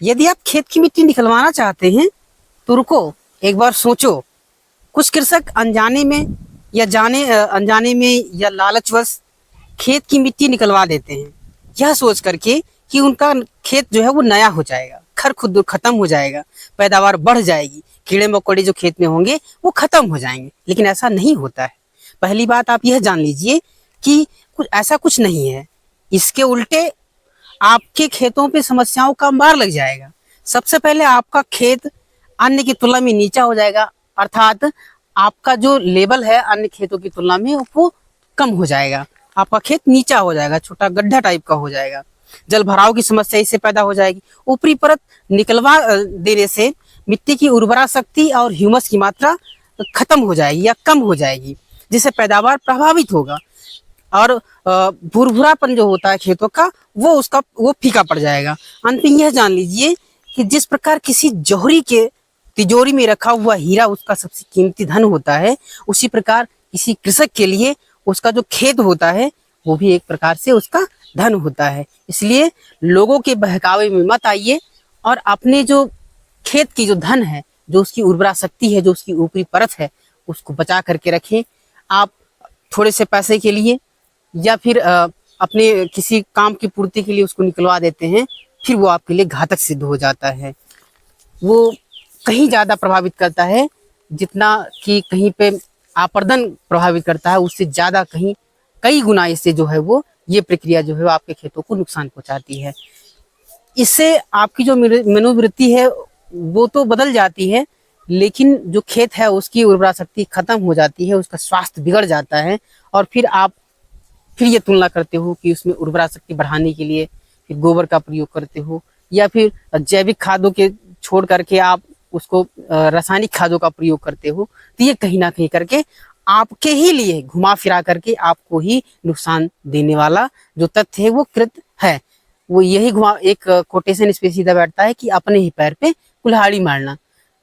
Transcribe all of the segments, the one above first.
यदि आप खेत की मिट्टी निकलवाना चाहते हैं तो रुको, एक बार सोचो। कुछ कृषक अनजाने में या अनजाने में या लालचवश खेत की मिट्टी निकलवा देते हैं, यह सोच करके कि उनका खेत जो है वो नया हो जाएगा, खर खुद खत्म हो जाएगा, पैदावार बढ़ जाएगी, कीड़े मकोड़े जो खेत में होंगे वो खत्म हो जाएंगे। लेकिन ऐसा नहीं होता है। पहली बात आप यह जान लीजिए कि ऐसा कुछ नहीं है। इसके उल्टे आपके खेतों पे समस्याओं का अंबार लग जाएगा। सबसे पहले आपका खेत अन्य की तुलना में नीचा हो जाएगा, अर्थात आपका जो लेवल है अन्य खेतों की तुलना में वो कम हो जाएगा। आपका खेत नीचा हो जाएगा, छोटा गड्ढा टाइप का हो जाएगा। जल भराव की समस्या इससे पैदा हो जाएगी। ऊपरी परत निकलवा देने से मिट्टी की उर्वरा शक्ति और ह्यूमस की मात्रा खत्म हो जाएगी या कम हो जाएगी, जिससे पैदावार प्रभावित होगा और भुरभुरापन जो होता है खेतों का वो फीका पड़ जाएगा। अंत में यह जान लीजिए कि जिस प्रकार किसी जौहरी के तिजोरी में रखा हुआ हीरा उसका सबसे कीमती धन होता है, उसी प्रकार किसी कृषक के लिए उसका जो खेत होता है वो भी एक प्रकार से उसका धन होता है। इसलिए लोगों के बहकावे में मत आइए और अपने जो खेत की जो धन है, जो उसकी उर्वरा शक्ति है, जो उसकी ऊपरी परत है, उसको बचा करके रखें। आप थोड़े से पैसे के लिए या फिर अपने किसी काम की पूर्ति के लिए उसको निकलवा देते हैं, फिर वो आपके लिए घातक सिद्ध हो जाता है। वो कहीं ज़्यादा प्रभावित करता है जितना कि कहीं पे आपर्दन प्रभावित करता है, उससे ज़्यादा कई गुना इससे जो है वो ये प्रक्रिया जो है वो आपके खेतों को नुकसान पहुंचाती है। इससे आपकी जो मनोवृत्ति है वो तो बदल जाती है, लेकिन जो खेत है उसकी उर्वरा शक्ति खत्म हो जाती है, उसका स्वास्थ्य बिगड़ जाता है। और फिर ये तुलना करते हो कि उसमें उर्वरा शक्ति बढ़ाने के लिए फिर गोबर का प्रयोग करते हो या फिर जैविक खादों के छोड़ करके आप उसको रासायनिक खादों का प्रयोग करते हो। तो ये कहीं ना कहीं करके आपके ही लिए घुमा फिरा करके आपको ही नुकसान देने वाला जो तथ्य है वो कृत है। वो यही एक कोटेशन इस पे सीधा बैठता है कि अपने ही पैर पे कुल्हाड़ी मारना।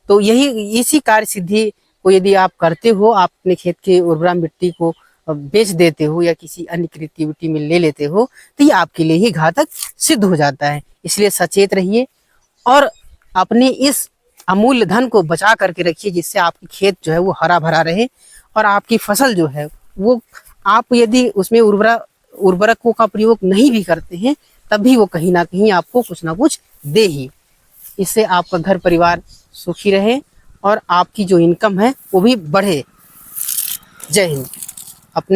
तो इसी कार्य सिद्धि को यदि आप करते हो, आप अपने खेत के उर्वरा मिट्टी को बेच देते हो या किसी अन्य क्रिएटिविटी में ले लेते हो, तो ये आपके लिए ही घातक सिद्ध हो जाता है। इसलिए सचेत रहिए और अपने इस अमूल्य धन को बचा करके रखिए, जिससे आपकी खेत जो है वो हरा भरा रहे और आपकी फसल जो है वो, आप यदि उसमें उर्वरकों का प्रयोग नहीं भी करते हैं तब भी वो कहीं ना कहीं आपको कुछ ना कुछ दे ही। इससे आपका घर परिवार सुखी रहे और आपकी जो इनकम है वो भी बढ़े। जय हिंद।